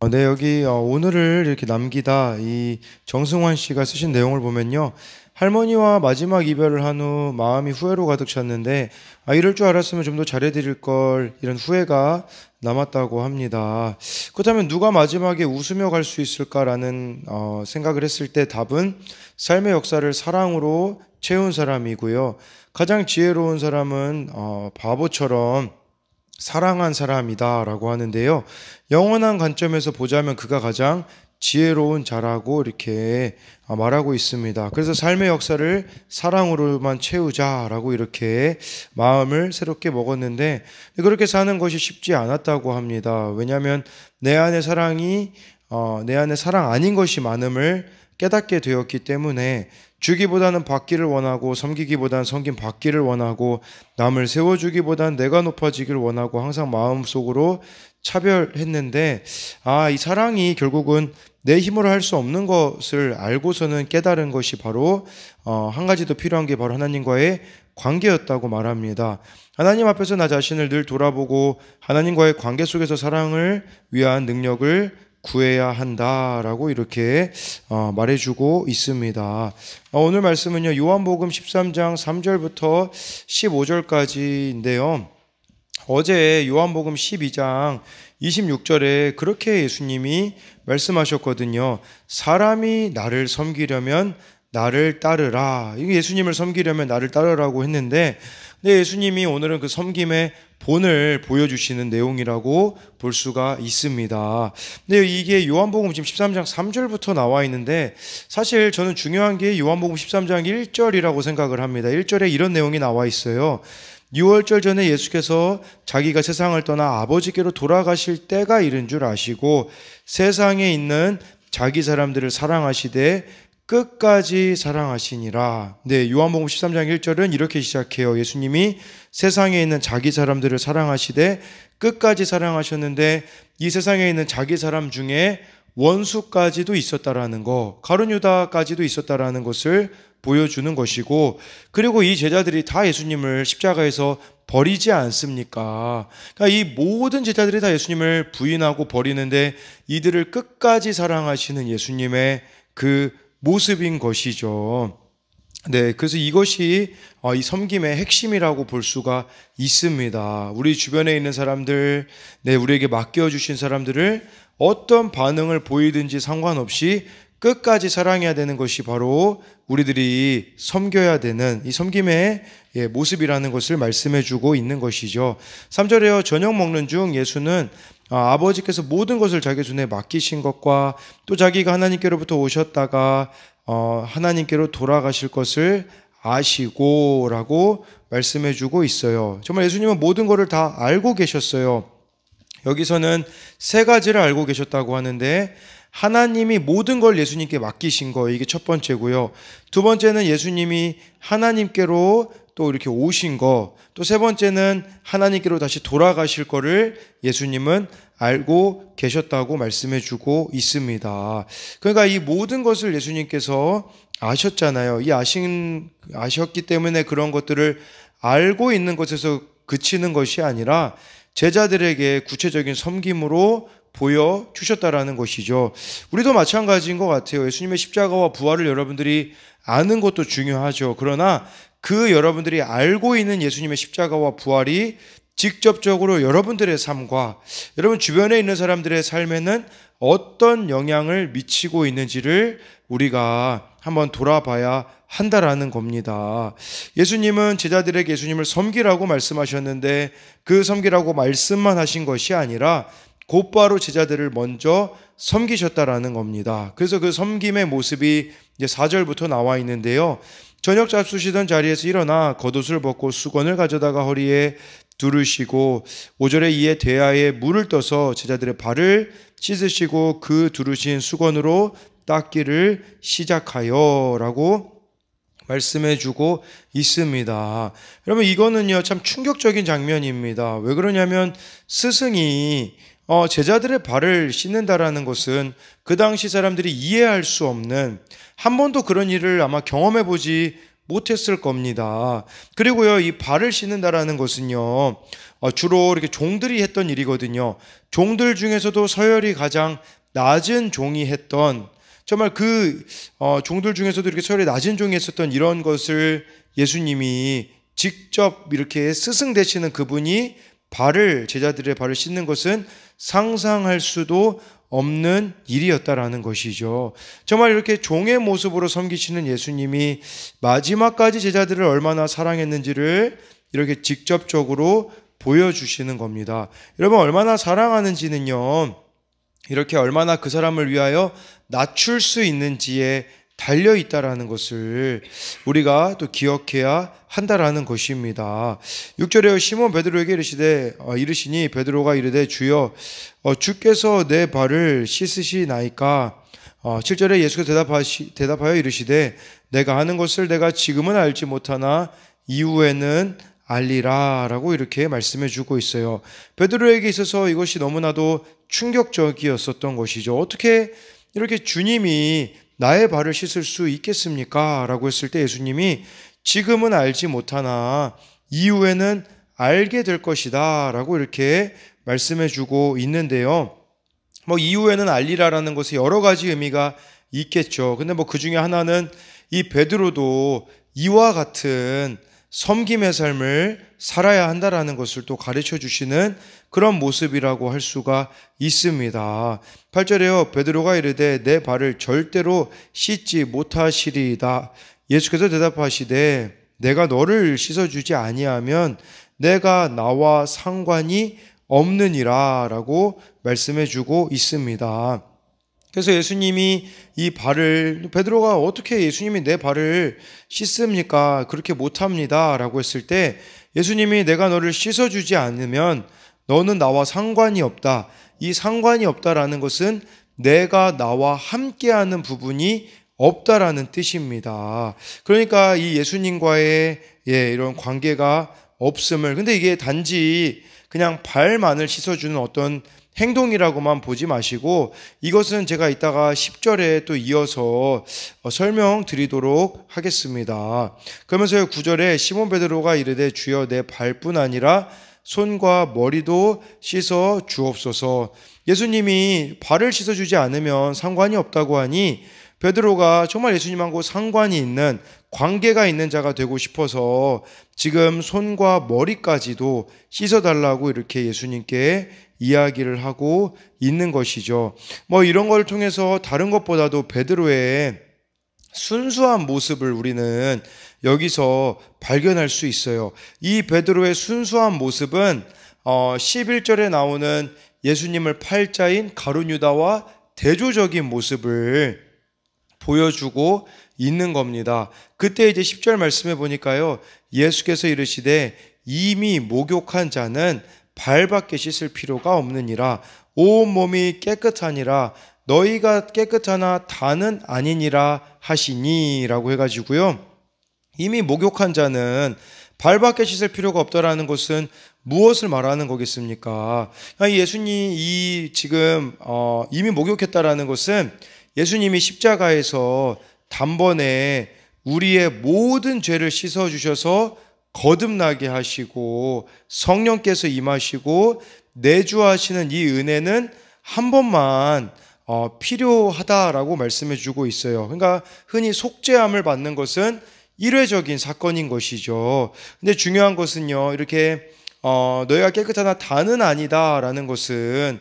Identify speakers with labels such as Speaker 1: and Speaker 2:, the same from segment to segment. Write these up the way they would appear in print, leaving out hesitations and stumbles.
Speaker 1: 네, 여기 오늘을 이렇게 남기다 이 정승환 씨가 쓰신 내용을 보면요. 할머니와 마지막 이별을 한 후 마음이 후회로 가득 찼는데, 이럴 줄 알았으면 좀 더 잘해드릴 걸, 이런 후회가 남았다고 합니다. 그렇다면 누가 마지막에 웃으며 갈 수 있을까라는 생각을 했을 때 답은 삶의 역사를 사랑으로 채운 사람이고요. 가장 지혜로운 사람은 바보처럼 사랑한 사람이다라고 하는데요. 영원한 관점에서 보자면 그가 가장 지혜로운 자라고 이렇게 말하고 있습니다. 그래서 삶의 역사를 사랑으로만 채우자라고 이렇게 마음을 새롭게 먹었는데, 그렇게 사는 것이 쉽지 않았다고 합니다. 왜냐하면 내 안에 내 안에 사랑 아닌 것이 많음을 깨닫게 되었기 때문에 주기보다는 받기를 원하고, 섬기기보다는 섬김 받기를 원하고, 남을 세워주기보다는 내가 높아지기를 원하고 항상 마음속으로 차별했는데, 이 사랑이 결국은 내 힘으로 할 수 없는 것을 알고서는 깨달은 것이 바로 한 가지 더 필요한 게 바로 하나님과의 관계였다고 말합니다. 하나님 앞에서 나 자신을 늘 돌아보고 하나님과의 관계 속에서 사랑을 위한 능력을 구해야 한다라고 이렇게 말해주고 있습니다. 오늘 말씀은요, 요한복음 13장 3절부터 15절까지인데요. 어제 요한복음 12장 26절에 그렇게 예수님이 말씀하셨거든요. 사람이 나를 섬기려면 나를 따르라. 예수님을 섬기려면 나를 따르라고 했는데, 예수님이 오늘은 그 섬김의 본을 보여주시는 내용이라고 볼 수가 있습니다. 근데 이게 요한복음 지금 13장 3절부터 나와 있는데, 사실 저는 중요한 게 요한복음 13장 1절이라고 생각을 합니다. 1절에 이런 내용이 나와 있어요. 유월절 전에 예수께서 자기가 세상을 떠나 아버지께로 돌아가실 때가 이른 줄 아시고 세상에 있는 자기 사람들을 사랑하시되 끝까지 사랑하시니라. 네, 요한복음 13장 1절은 이렇게 시작해요. 예수님이 세상에 있는 자기 사람들을 사랑하시되 끝까지 사랑하셨는데, 이 세상에 있는 자기 사람 중에 원수까지도 있었다라는 거, 가룟 유다까지도 있었다라는 것을 보여주는 것이고, 그리고 이 제자들이 다 예수님을 십자가에서 버리지 않습니까? 그러니까 이 모든 제자들이 다 예수님을 부인하고 버리는데 이들을 끝까지 사랑하시는 예수님의 그 모습인 것이죠. 네, 그래서 이것이 이 섬김의 핵심이라고 볼 수가 있습니다. 우리 주변에 있는 사람들, 우리에게 맡겨주신 사람들을 어떤 반응을 보이든지 상관없이 끝까지 사랑해야 되는 것이 바로 우리들이 섬겨야 되는 이 섬김의 모습이라는 것을 말씀해주고 있는 것이죠. 3절에요. 저녁 먹는 중 예수는 아버지께서 모든 것을 자기 손에 맡기신 것과 또 자기가 하나님께로부터 오셨다가 하나님께로 돌아가실 것을 아시고 라고 말씀해주고 있어요. 정말 예수님은 모든 것을 다 알고 계셨어요. 여기서는 세 가지를 알고 계셨다고 하는데, 하나님이 모든 걸 예수님께 맡기신 거, 이게 첫 번째고요. 두 번째는 예수님이 하나님께로 또 이렇게 오신 거, 또 세 번째는 하나님께로 다시 돌아가실 거를 예수님은 알고 계셨다고 말씀해 주고 있습니다. 그러니까 이 모든 것을 예수님께서 아셨잖아요. 아셨기 때문에 그런 것들을 알고 있는 것에서 그치는 것이 아니라 제자들에게 구체적인 섬김으로 보여주셨다라는 것이죠. 우리도 마찬가지인 것 같아요. 예수님의 십자가와 부활을 여러분들이 아는 것도 중요하죠. 그러나 그 여러분들이 알고 있는 예수님의 십자가와 부활이 직접적으로 여러분들의 삶과 여러분 주변에 있는 사람들의 삶에는 어떤 영향을 미치고 있는지를 우리가 한번 돌아봐야 한다라는 겁니다. 예수님은 제자들에게 예수님을 섬기라고 말씀하셨는데, 그 섬기라고 말씀만 하신 것이 아니라 곧바로 제자들을 먼저 섬기셨다라는 겁니다. 그래서 그 섬김의 모습이 이제 4절부터 나와 있는데요. 저녁 잡수시던 자리에서 일어나 겉옷을 벗고 수건을 가져다가 허리에 두르시고 5절에 이에 대야에 물을 떠서 제자들의 발을 씻으시고 그 두르신 수건으로 닦기를 시작하여 라고 말씀해주고 있습니다. 여러분, 이거는요 참 충격적인 장면입니다. 왜 그러냐면 스승이 제자들의 발을 씻는다라는 것은 그 당시 사람들이 이해할 수 없는, 한 번도 그런 일을 아마 경험해보지 못했을 겁니다. 그리고요, 이 발을 씻는다라는 것은요, 주로 이렇게 종들이 했던 일이거든요. 종들 중에서도 서열이 가장 낮은 종이 했던, 정말 종들 중에서도 이렇게 서열이 낮은 종이 했었던 이런 것을 예수님이 직접 이렇게 스승 되시는 그분이 제자들의 발을 씻는 것은 상상할 수도 없는 일이었다라는 것이죠. 정말 이렇게 종의 모습으로 섬기시는 예수님이 마지막까지 제자들을 얼마나 사랑했는지를 이렇게 직접적으로 보여주시는 겁니다. 여러분, 얼마나 사랑하는지는요, 이렇게 얼마나 그 사람을 위하여 낮출 수 있는지에 달려 있다라는 것을 우리가 또 기억해야 한다라는 것입니다. 6절에 시몬 베드로에게 이르시니 베드로가 이르되 주여 주께서 내 발을 씻으시나이까. 7절에 예수께서 대답하여 이르시되 내가 하는 것을 내가 지금은 알지 못하나 이후에는 알리라 라고 이렇게 말씀해 주고 있어요. 베드로에게 있어서 이것이 너무나도 충격적이었었던 것이죠. 어떻게 이렇게 주님이 나의 발을 씻을 수 있겠습니까? 라고 했을 때 예수님이 지금은 알지 못하나 이후에는 알게 될 것이다 라고 이렇게 말씀해 주고 있는데요. 이후에는 알리라라는 것에 여러 가지 의미가 있겠죠. 근데 그 중에 하나는 이 베드로도 이와 같은 섬김의 삶을 살아야 한다라는 것을 또 가르쳐 주시는 그런 모습이라고 할 수가 있습니다. 8절에요. 베드로가 이르되 내 발을 절대로 씻지 못하시리이다. 예수께서 대답하시되 내가 너를 씻어주지 아니하면 내가 나와 상관이 없느니라 라고 말씀해 주고 있습니다. 그래서 예수님이 베드로가 어떻게 예수님이 내 발을 씻습니까? 그렇게 못합니다 라고 했을 때 예수님이 내가 너를 씻어주지 않으면 너는 나와 상관이 없다. 이 상관이 없다라는 것은 내가 나와 함께하는 부분이 없다라는 뜻입니다. 그러니까 이 예수님과의 이런 관계가 없음을, 근데 이게 단지 그냥 발만을 씻어주는 어떤 행동이라고만 보지 마시고 이것은 제가 이따가 10절에 또 이어서 설명드리도록 하겠습니다. 그러면서 9절에 시몬 베드로가 이르되 주여 내 발뿐 아니라 손과 머리도 씻어 주옵소서. 예수님이 발을 씻어주지 않으면 상관이 없다고 하니 베드로가 정말 예수님하고 상관이 있는, 관계가 있는 자가 되고 싶어서 지금 손과 머리까지도 씻어달라고 이렇게 예수님께 이야기를 하고 있는 것이죠. 이런 걸 통해서 다른 것보다도 베드로의 순수한 모습을 우리는 여기서 발견할 수 있어요. 이 베드로의 순수한 모습은 11절에 나오는 예수님을 팔자인 가룟 유다와 대조적인 모습을 보여주고 있는 겁니다. 그때 이제 10절 말씀해 보니까요, 예수께서 이르시되 이미 목욕한 자는 발밖에 씻을 필요가 없느니라. 온 몸이 깨끗하니라. 너희가 깨끗하나 다는 아니니라 하시니 라고 해가지고요, 이미 목욕한 자는 발밖에 씻을 필요가 없다라는 것은 무엇을 말하는 거겠습니까? 예수님이 지금 이미 목욕했다라는 것은 예수님이 십자가에서 단번에 우리의 모든 죄를 씻어주셔서 거듭나게 하시고 성령께서 임하시고 내주하시는 이 은혜는 한 번만 필요하다라고 말씀해 주고 있어요. 그러니까 흔히 속죄함을 받는 것은 일회적인 사건인 것이죠. 근데 중요한 것은요, 이렇게 너희가 깨끗하나 다는 아니다라는 것은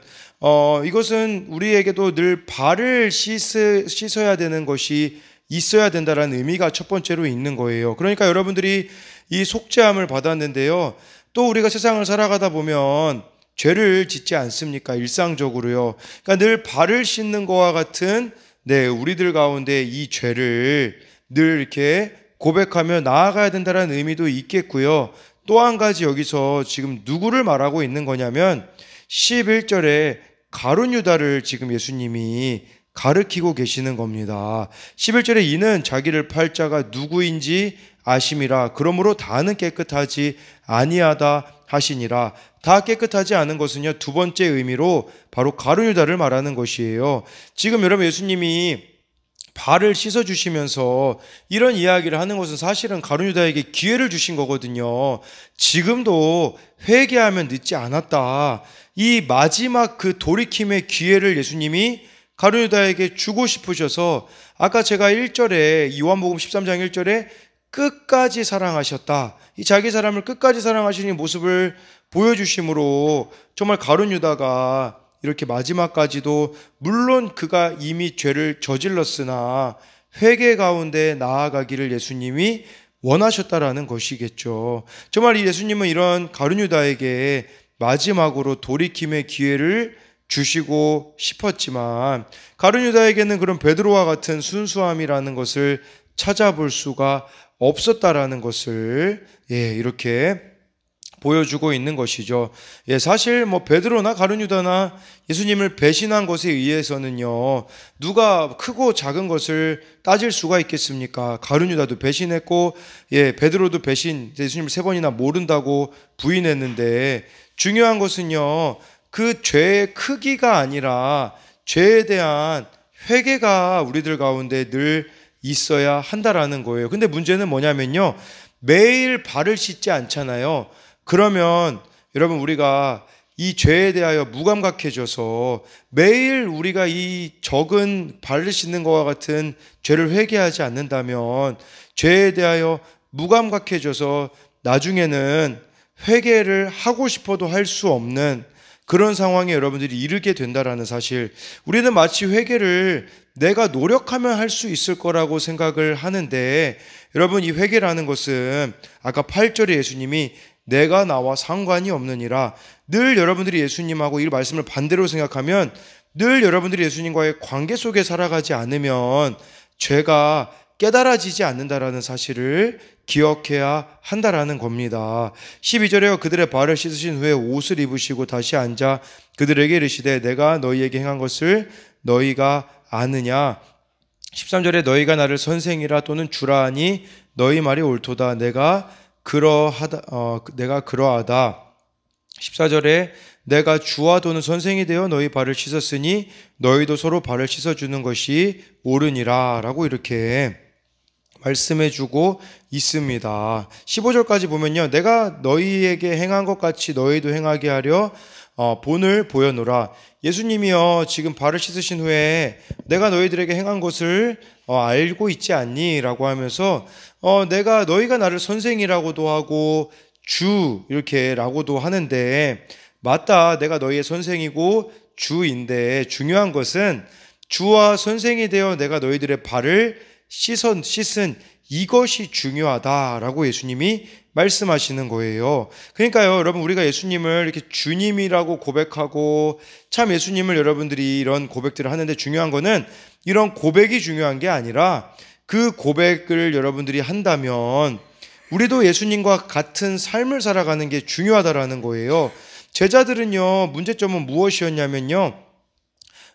Speaker 1: 이것은 우리에게도 늘 발을 씻어야 되는 것이 있어야 된다라는 의미가 첫 번째로 있는 거예요. 그러니까 여러분들이 이 속죄함을 받았는데요, 또 우리가 세상을 살아가다 보면 죄를 짓지 않습니까? 일상적으로요. 그러니까 늘 발을 씻는 것과 같은 우리들 가운데 이 죄를 늘 이렇게 고백하며 나아가야 된다는 의미도 있겠고요. 또 한 가지 여기서 지금 누구를 말하고 있는 거냐면 11절에 가룟 유다를 지금 예수님이 가르치고 계시는 겁니다. 11절에 이는 자기를 팔 자가 누구인지 아심이라. 그러므로 다는 깨끗하지 아니하다 하시니라. 다 깨끗하지 않은 것은요, 두 번째 의미로 바로 가룟 유다를 말하는 것이에요. 지금 여러분 예수님이 발을 씻어 주시면서 이런 이야기를 하는 것은 사실은 가룟 유다에게 기회를 주신 거거든요. 지금도 회개하면 늦지 않았다. 이 마지막 그 돌이킴의 기회를 예수님이 가룟 유다에게 주고 싶으셔서 아까 제가 1절에 요한복음 13장 1절에 끝까지 사랑하셨다. 이 자기 사람을 끝까지 사랑하시는 모습을 보여주심으로 정말 가룟 유다가 이렇게 마지막까지도 물론 그가 이미 죄를 저질렀으나 회개 가운데 나아가기를 예수님이 원하셨다라는 것이겠죠. 정말 이 예수님은 이런 가룟 유다에게 마지막으로 돌이킴의 기회를 주시고 싶었지만 가룟 유다에게는 그런 베드로와 같은 순수함이라는 것을 찾아볼 수가 없었다라는 것을 이렇게 보여주고 있는 것이죠. 사실 베드로나 가룟 유다나 예수님을 배신한 것에 의해서는요, 누가 크고 작은 것을 따질 수가 있겠습니까? 가룟 유다도 배신했고, 베드로도 예수님을 3번이나 모른다고 부인했는데, 중요한 것은요, 그 죄의 크기가 아니라 죄에 대한 회개가 우리들 가운데 늘 있어야 한다라는 거예요. 근데 문제는 뭐냐면요, 매일 발을 씻지 않잖아요. 그러면 여러분, 우리가 이 죄에 대하여 무감각해져서 매일 우리가 이 적은 발을 씻는 것과 같은 죄를 회개하지 않는다면 죄에 대하여 무감각해져서 나중에는 회개를 하고 싶어도 할 수 없는 그런 상황에 여러분들이 이르게 된다라는 사실. 우리는 마치 회개를 내가 노력하면 할 수 있을 거라고 생각을 하는데, 여러분, 이 회개라는 것은 아까 8절에 예수님이 내가 나와 상관이 없느니라, 늘 여러분들이 예수님하고 이 말씀을 반대로 생각하면 늘 여러분들이 예수님과의 관계 속에 살아가지 않으면 죄가 깨달아지지 않는다라는 사실을 기억해야 한다라는 겁니다. 12절에요. 그들의 발을 씻으신 후에 옷을 입으시고 다시 앉아 그들에게 이르시되 내가 너희에게 행한 것을 너희가 아느냐. 13절에 너희가 나를 선생이라 또는 주라 하니 너희 말이 옳도다. 내가 그러하다. 14절에 내가 주와 또는 선생이 되어 너희 발을 씻었으니 너희도 서로 발을 씻어주는 것이 옳으니라 라고 이렇게 말씀해주고 있습니다. 15절까지 보면요, 내가 너희에게 행한 것 같이 너희도 행하게 하려 본을 보여노라. 예수님이요, 지금 발을 씻으신 후에 내가 너희들에게 행한 것을 알고 있지 않니? 라고 하면서 너희가 나를 선생이라고도 하고 주 이렇게 라고도 하는데, 맞다, 내가 너희의 선생이고 주인데 중요한 것은 주와 선생이 되어 내가 너희들의 발을 씻은 이것이 중요하다라고 예수님이 말씀하시는 거예요. 그러니까요, 여러분, 우리가 예수님을 이렇게 주님이라고 고백하고 참 예수님을 여러분들이 이런 고백들을 하는데, 중요한 거는 이런 고백이 중요한 게 아니라 그 고백을 여러분들이 한다면 우리도 예수님과 같은 삶을 살아가는 게 중요하다라는 거예요. 제자들은요, 문제점은 무엇이었냐면요,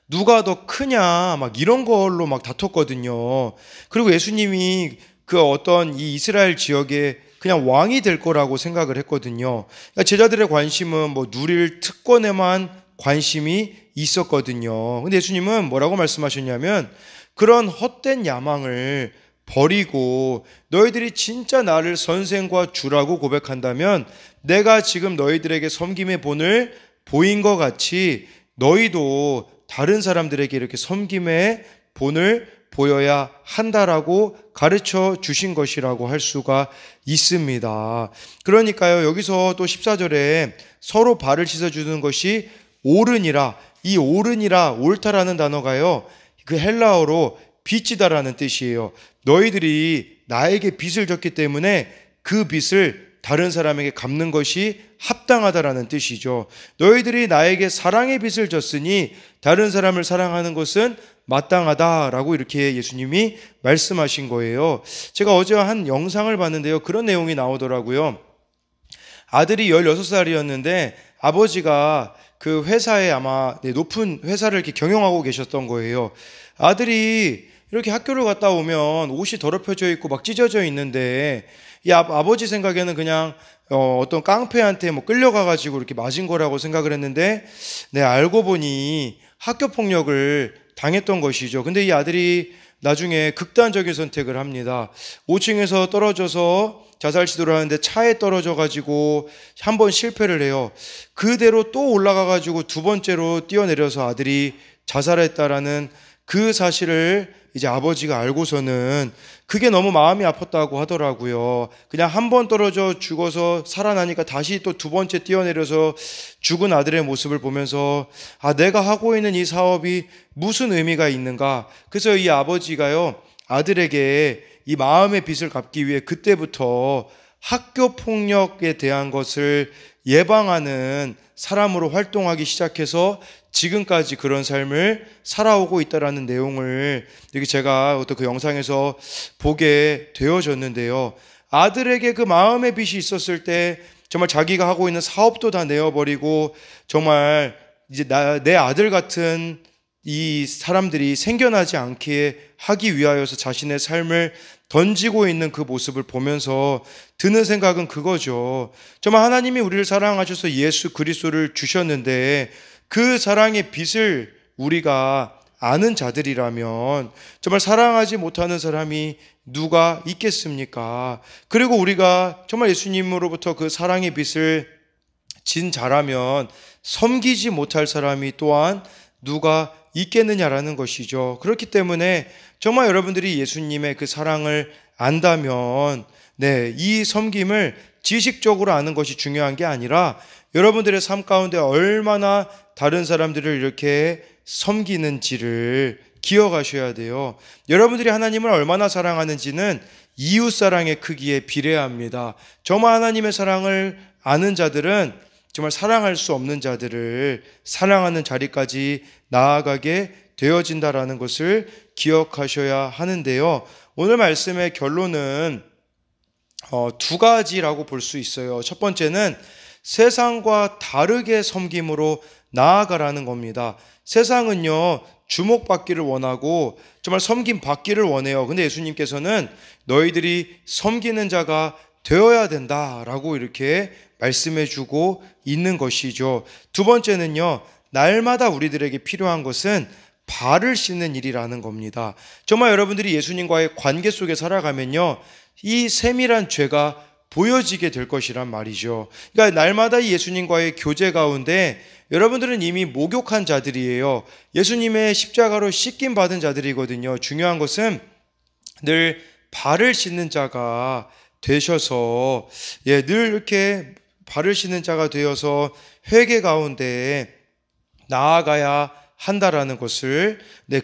Speaker 1: 누가 더 크냐 막 이런 걸로 막 다퉜거든요. 그리고 예수님이 그 어떤 이 이스라엘 지역에 그냥 왕이 될 거라고 생각을 했거든요. 그러니까 제자들의 관심은 누릴 특권에만 관심이 있었거든요. 근데 예수님은 뭐라고 말씀하셨냐면, 그런 헛된 야망을 버리고 너희들이 진짜 나를 선생과 주라고 고백한다면 내가 지금 너희들에게 섬김의 본을 보인 것 같이 너희도 다른 사람들에게 이렇게 섬김의 본을 보여야 한다라고 가르쳐 주신 것이라고 할 수가 있습니다. 그러니까요, 여기서 또 14절에 서로 발을 씻어주는 것이 옳으니라, 이 옳으니라, 옳다라는 단어가요, 그 헬라어로 빚지다라는 뜻이에요. 너희들이 나에게 빚을 졌기 때문에 그 빚을 다른 사람에게 갚는 것이 합당하다라는 뜻이죠. 너희들이 나에게 사랑의 빚을 졌으니 다른 사람을 사랑하는 것은 마땅하다라고 이렇게 예수님이 말씀하신 거예요. 제가 어제 한 영상을 봤는데요, 그런 내용이 나오더라고요. 아들이 16살이었는데 아버지가 그 회사에 아마 높은 회사를 이렇게 경영하고 계셨던 거예요. 아들이 이렇게 학교를 갔다 오면 옷이 더럽혀져 있고 막 찢어져 있는데, 이 아버지 생각에는 그냥 어떤 깡패한테 끌려가가지고 이렇게 맞은 거라고 생각을 했는데, 알고 보니 학교 폭력을 당했던 것이죠. 근데 이 아들이 나중에 극단적인 선택을 합니다. 5층에서 떨어져서 자살 시도를 하는데 차에 떨어져 가지고 한 번 실패를 해요. 그대로 또 올라가 가지고 두 번째로 뛰어내려서 아들이 자살했다라는 그 사실을 이제 아버지가 알고서는 그게 너무 마음이 아팠다고 하더라고요. 그냥 한 번 떨어져 죽어서 살아나니까 다시 또 두 번째 뛰어내려서 죽은 아들의 모습을 보면서 내가 하고 있는 이 사업이 무슨 의미가 있는가. 그래서 이 아버지가요, 아들에게 이 마음의 빚을 갚기 위해 그때부터 학교 폭력에 대한 것을 예방하는 사람으로 활동하기 시작해서 지금까지 그런 삶을 살아오고 있다라는 내용을 여기 제가 어떤 그 영상에서 보게 되어졌는데요. 아들에게 그 마음의 빚이 있었을 때 정말 자기가 하고 있는 사업도 다 내어버리고 정말 이제 내 아들 같은 이 사람들이 생겨나지 않게 하기 위하여서 자신의 삶을 던지고 있는 그 모습을 보면서 드는 생각은 그거죠. 정말 하나님이 우리를 사랑하셔서 예수 그리스도를 주셨는데 그 사랑의 빛을 우리가 아는 자들이라면 정말 사랑하지 못하는 사람이 누가 있겠습니까? 그리고 우리가 정말 예수님으로부터 그 사랑의 빛을 진 자라면 섬기지 못할 사람이 또한 누가 있겠느냐라는 것이죠. 그렇기 때문에 정말 여러분들이 예수님의 그 사랑을 안다면 이 섬김을 지식적으로 아는 것이 중요한 게 아니라 여러분들의 삶 가운데 얼마나 다른 사람들을 이렇게 섬기는지를 기억하셔야 돼요. 여러분들이 하나님을 얼마나 사랑하는지는 이웃 사랑의 크기에 비례합니다. 정말 하나님의 사랑을 아는 자들은 정말 사랑할 수 없는 자들을 사랑하는 자리까지 나아가게 되어진다라는 것을 기억하셔야 하는데요. 오늘 말씀의 결론은 두 가지라고 볼 수 있어요. 첫 번째는 세상과 다르게 섬김으로 나아가라는 겁니다. 세상은요, 주목받기를 원하고 정말 섬김 받기를 원해요. 근데 예수님께서는 너희들이 섬기는 자가 되어야 된다라고 이렇게 말씀해 주고 있는 것이죠. 두 번째는요, 날마다 우리들에게 필요한 것은 발을 씻는 일이라는 겁니다. 정말 여러분들이 예수님과의 관계 속에 살아가면요, 이 세밀한 죄가 보여지게 될 것이란 말이죠. 그러니까 날마다 이 예수님과의 교제 가운데 여러분들은 이미 목욕한 자들이에요. 예수님의 십자가로 씻김 받은 자들이거든요. 중요한 것은 늘 발을 씻는 자가 되셔서 늘 이렇게 발을 씻는 자가 되어서 회개 가운데 나아가야 한다라는 것을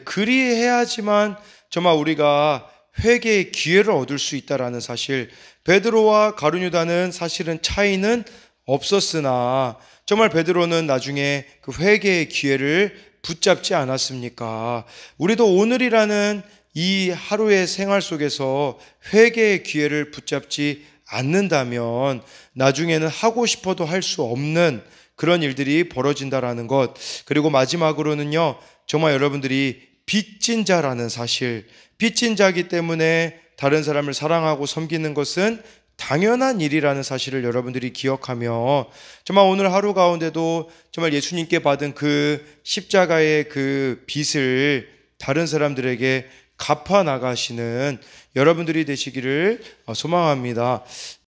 Speaker 1: 그리해야지만 정말 우리가 회개의 기회를 얻을 수 있다라는 사실. 베드로와 가룟유다는 사실은 차이는 없었으나 정말 베드로는 나중에 그 회개의 기회를 붙잡지 않았습니까? 우리도 오늘이라는 이 하루의 생활 속에서 회개의 기회를 붙잡지 않는다면 나중에는 하고 싶어도 할 수 없는 그런 일들이 벌어진다라는 것. 그리고 마지막으로는요, 정말 여러분들이 빚진 자라는 사실, 빚진 자이기 때문에 다른 사람을 사랑하고 섬기는 것은 당연한 일이라는 사실을 여러분들이 기억하며 정말 오늘 하루 가운데도 정말 예수님께 받은 그 십자가의 그 빚을 다른 사람들에게 갚아 나가시는 여러분들이 되시기를 소망합니다.